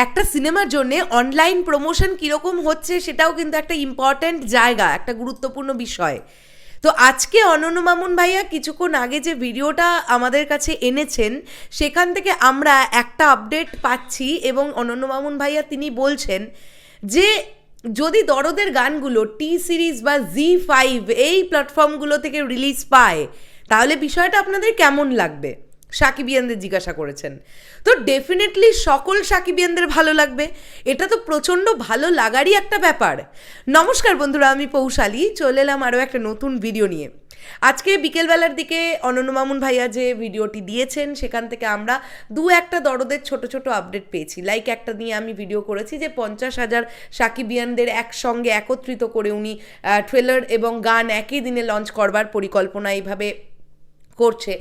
একটা সিনেমার জন্য অনলাইন প্রমোশন কীরকম হচ্ছে সেটাও কিন্তু একটা ইম্পর্ট্যান্ট জায়গা, একটা গুরুত্বপূর্ণ বিষয়। তো আজকে অনন্য মামুন ভাইয়া কিছুক্ষণ আগে যে ভিডিওটা আমাদের কাছে এনেছেন সেখান থেকে আমরা একটা আপডেট পাচ্ছি, এবং অনন্য মামুন ভাইয়া তিনি বলছেন যে যদি দরদের গানগুলো টি সিরিজ বা জি5 এই প্ল্যাটফর্মগুলো থেকে রিলিজ পায় তাহলে বিষয়টা আপনাদের কেমন লাগবে, সাকিবিয়ানদের জিজ্ঞাসা করেছেন। তো ডেফিনেটলি সকল সাকিবিয়ানদের ভালো লাগবে, এটা তো প্রচণ্ড ভালো লাগারই একটা ব্যাপার। নমস্কার বন্ধুরা, আমি পৌশালী, চলে এলাম আরও একটা নতুন ভিডিও নিয়ে। আজকে বিকেলবেলার দিকে অনন্য মামুন ভাইয়া যে ভিডিওটি দিয়েছেন সেখান থেকে আমরা দু একটা দরদের ছোট ছোট আপডেট পেয়েছি। লাইক একটা নিয়ে আমি ভিডিও করেছি যে 50,000 সাকিবিয়ানদের একসঙ্গে একত্রিত করে উনি ট্রেলার এবং গান একই দিনে লঞ্চ করবার পরিকল্পনা এইভাবে করছে।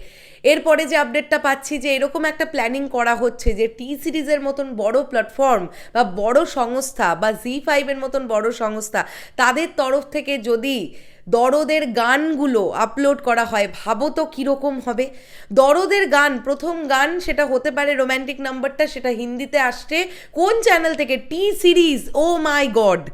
এরপরে যে আপডেটটা পাচ্ছি যে এরকম একটা প্ল্যানিং করা হচ্ছে যে টি সিরিজের মতন বড় প্ল্যাটফর্ম বা বড় সংস্থা বা জি5-এর মতন বড় সংস্থা তাদের তরফ থেকে যদি দরদের গানগুলো আপলোড করা হয়, ভাবো তো কীরকম হবে। দরদের গান, প্রথম গান সেটা হতে পারে রোম্যান্টিক নাম্বারটা, সেটা হিন্দিতে আসছে কোন চ্যানেল থেকে? টি সিরিজ। ও মাই গড,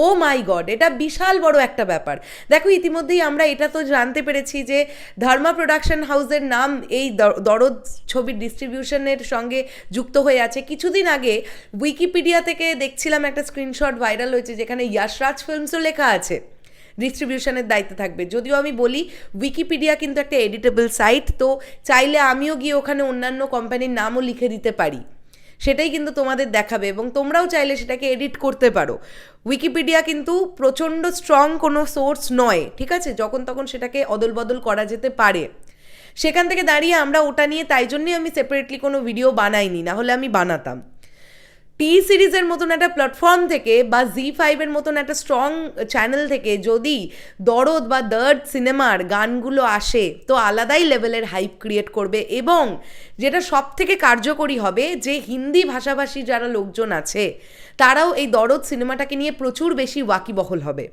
ও মাই গড, এটা বিশাল বড় একটা ব্যাপার। দেখো ইতিমধ্যেই আমরা এটা তো জানতে পেরেছি যে ধর্মা প্রোডাকশন হাউসের নাম এই দরদ ছবির ডিস্ট্রিবিউশনের সঙ্গে যুক্ত হয়ে আছে। কিছুদিন আগে উইকিপিডিয়া থেকে দেখছিলাম একটা স্ক্রিনশট ভাইরাল হয়েছে যেখানে যশরাজ ফিল্মসও লেখা আছে ডিস্ট্রিবিউশনের দায়িত্বে থাকবে। যদিও আমি বলি উইকিপিডিয়া কিন্তু একটা এডিটেবল সাইট, তো চাইলে আমিও গিয়ে ওখানে অন্যান্য কোম্পানির নামও লিখে দিতে পারি, সেটাই কিন্তু তোমাদের দেখাবে এবং তোমরাও চাইলে সেটাকে এডিট করতে পারো। উইকিপিডিয়া কিন্তু প্রচণ্ড স্ট্রং কোনো সোর্স নয়, ঠিক আছে, যখন তখন সেটাকে অদল বদল করা যেতে পারে। সেখান থেকে দাঁড়িয়ে আমরা ওটা নিয়ে তাই জন্যই আমি সেপারেটলি কোনো ভিডিও বানাইনি, না হলে আমি বানাতাম। টি সিরিজের মতন একটা প্ল্যাটফর্ম থেকে বা জি5-এর মতন একটা স্ট্রং চ্যানেল থেকে যদি দরদ বা দর্দ সিনেমার গানগুলো আসে তো আলাদাই লেভেলের হাইপ ক্রিয়েট করবে, এবং যেটা সব থেকে কার্যকরী হবে যে হিন্দি ভাষাভাষী যারা লোকজন আছে তারাও এই দরদ সিনেমাটাকে নিয়ে প্রচুর বেশি ওয়াকিবহল হবে।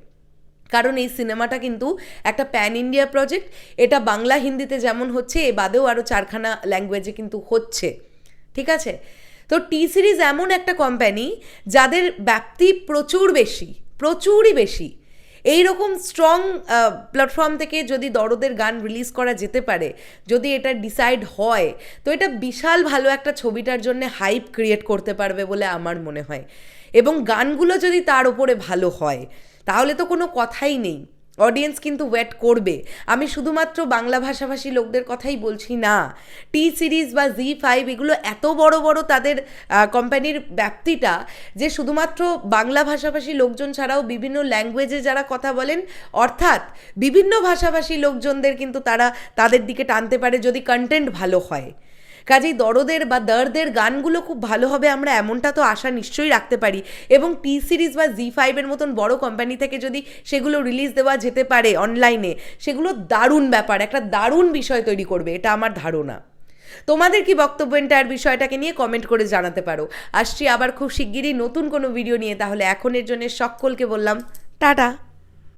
কারণ এই সিনেমাটা কিন্তু একটা প্যান ইন্ডিয়া প্রজেক্ট, এটা বাংলা হিন্দিতে যেমন হচ্ছে এ বাদেও আরও 4খানা ল্যাঙ্গুয়েজে কিন্তু হচ্ছে, ঠিক আছে। তো টি সিরিজ এমন একটা কোম্পানি যাদের ব্যাপ্তি প্রচুরই বেশি। এইরকম স্ট্রং প্ল্যাটফর্ম থেকে যদি দরদের গান রিলিজ করা যেতে পারে, যদি এটা ডিসাইড হয়, তো এটা বিশাল ভালো একটা ছবিটার জন্য হাইপ ক্রিয়েট করতে পারবে বলে আমার মনে হয়। এবং গানগুলো যদি তার উপরে ভালো হয় তাহলে তো কোনো কথাই নেই, অডিয়েন্স কিন্তু ওয়েট করবে। আমি শুধুমাত্র বাংলা ভাষাভাষী লোকদের কথাই বলছি না, টি সিরিজ বা জি5 এগুলো এত বড় বড় তাদের কোম্পানির ব্যাপ্তিটা যে শুধুমাত্র বাংলা ভাষাভাষী লোকজন ছাড়াও বিভিন্ন ল্যাঙ্গুয়েজে যারা কথা বলেন, অর্থাৎ বিভিন্ন ভাষাভাষী লোকজনদের কিন্তু তারা তাদের দিকে টানতে পারে যদি কন্টেন্ট ভালো হয়। কাজেই দরদের বা দর্দের গানগুলো খুব ভালো হবে, আমরা এমনটা তো আশা নিশ্চয়ই রাখতে পারি। এবং টি সিরিজ বা জি5-এর মতন বড় কোম্পানি থেকে যদি সেগুলো রিলিজ দেওয়া যেতে পারে অনলাইনে, সেগুলো দারুণ ব্যাপার, একটা দারুণ বিষয় তৈরি করবে, এটা আমার ধারণা। তোমাদের কি বক্তব্য এন্টায়ার বিষয়টাকে নিয়ে কমেন্ট করে জানাতে পারো। আসছি আবার খুব শিগগিরই নতুন কোনো ভিডিও নিয়ে, তাহলে এখনের জন্য সকলকে বললাম টাটা।